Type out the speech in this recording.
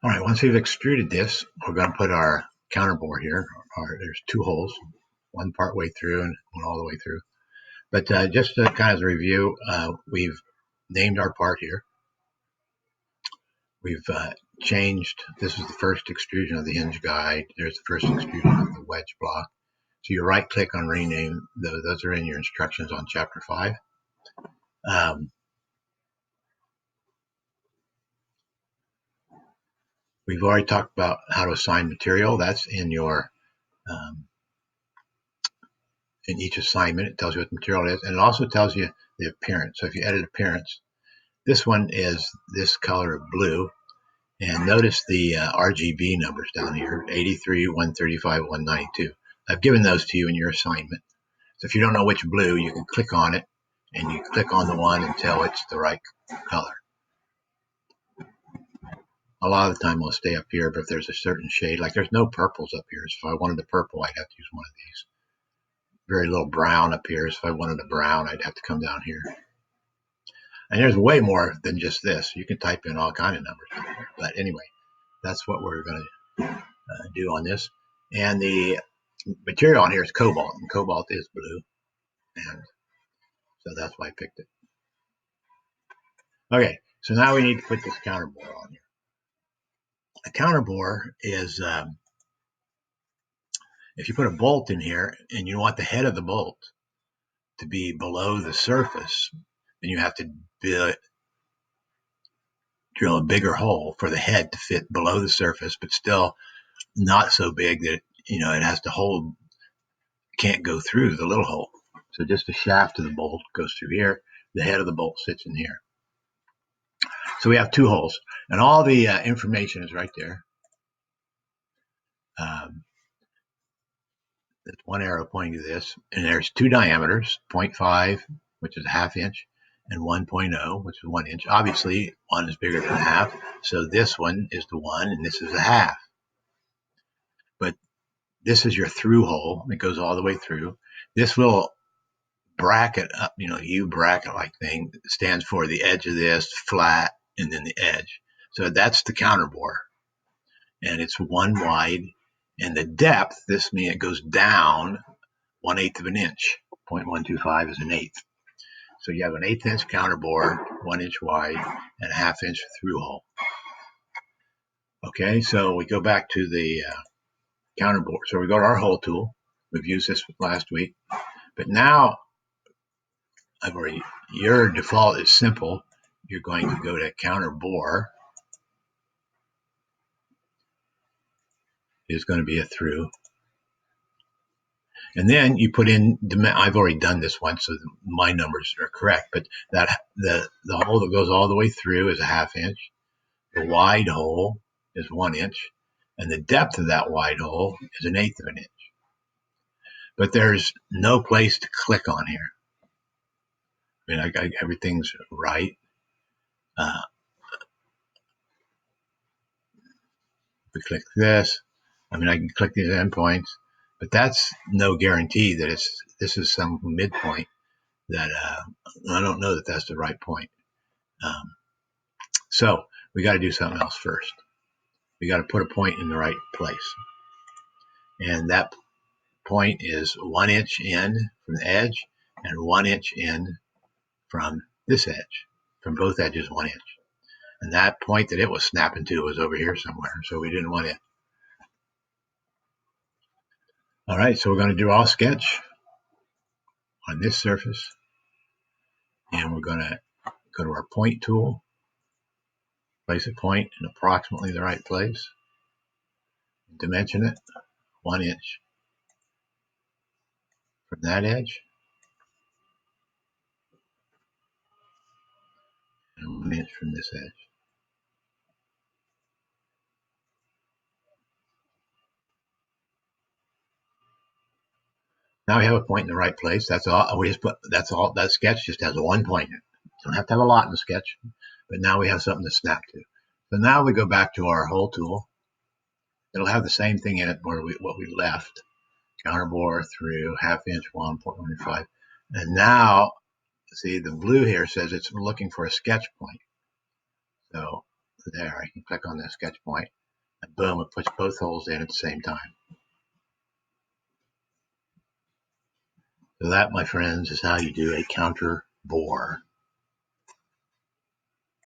All right, once we've extruded this, we're going to put our counterbore here. There's two holes, one part way through and one all the way through. But just to kind of review, we've named our part here. We've changed. This is the first extrusion of the hinge guide. There's the first extrusion of the wedge block. So you right click on rename. Those are in your instructions on chapter 5. We've already talked about how to assign material. That's in your in each assignment. It tells you what the material is, and it also tells you the appearance. So if you edit appearance, this one is this color of blue, and notice the RGB numbers down here: 83, 135, 192. I've given those to you in your assignment. So if you don't know which blue, you can click on it, and you click on the one until it's the right color. A lot of the time, it'll stay up here, but if there's a certain shade, like there's no purples up here, so if I wanted the purple, I'd have to use one of these. Very little brown up here, so if I wanted a brown, I'd have to come down here. And there's way more than just this. You can type in all kind of numbers. But anyway, that's what we're going to do on this. And the material on here is cobalt, and cobalt is blue. And so that's why I picked it. Okay, so now we need to put this counterbore on here. A counterbore is, if you put a bolt in here and you want the head of the bolt to be below the surface, then you have to drill a bigger hole for the head to fit below the surface, but still not so big that it has to hold, can't go through the little hole. So just the shaft of the bolt goes through here. The head of the bolt sits in here. So we have two holes, and all the information is right there. There's one arrow pointing to this, and there's two diameters: 0.5, which is a ½ inch, and 1.0, which is 1 inch. Obviously, one is bigger than a half, so this one is the 1, and this is a half. But this is your through hole. It goes all the way through. This little bracket up, U bracket like thing, stands for the edge of this, flat, and then the edge. So that's the counterbore, and it's 1 wide. And the depth, this means it goes down 1/8 of an inch. 0.125 is an eighth. So you have an 1/8 inch counterbore, 1 inch wide, and a ½ inch through hole. Okay, so we go back to the counterbore. So we go to our hole tool. We've used this last week, but now your default is simple. You're going to go to counterbore. Is going to be a through. And then you put in, I've already done this once, so my numbers are correct, but that the hole that goes all the way through is a ½ inch. The wide hole is 1 inch, and the depth of that wide hole is 1/8 of an inch. But there's no place to click on here. I mean, everything's right. We click this. I mean, I can click these endpoints, but that's no guarantee that this is some midpoint that I don't know that that's the right point. So we got to do something else first. We got to put a point in the right place, and that point is 1 inch in from the edge and 1 inch in from this edge, from both edges 1 inch. And that point that it was snapping to was over here somewhere, so we didn't want it. All right, so we're going to do all sketch on this surface, and we're going to go to our point tool, place a point in approximately the right place, dimension it 1 inch from that edge, and 1 inch from this edge. Now we have a point in the right place. That's all. That's all. That sketch just has one point in it. Don't have to have a lot in the sketch, but now we have something to snap to. So now we go back to our hole tool. It'll have the same thing in it what we left. Counterbore through ½ inch 1.15. And now, see, the blue here says it's looking for a sketch point. So There, I can click on the sketch point, and boom, it puts both holes in at the same time. So that, my friends, is how you do a counter bore.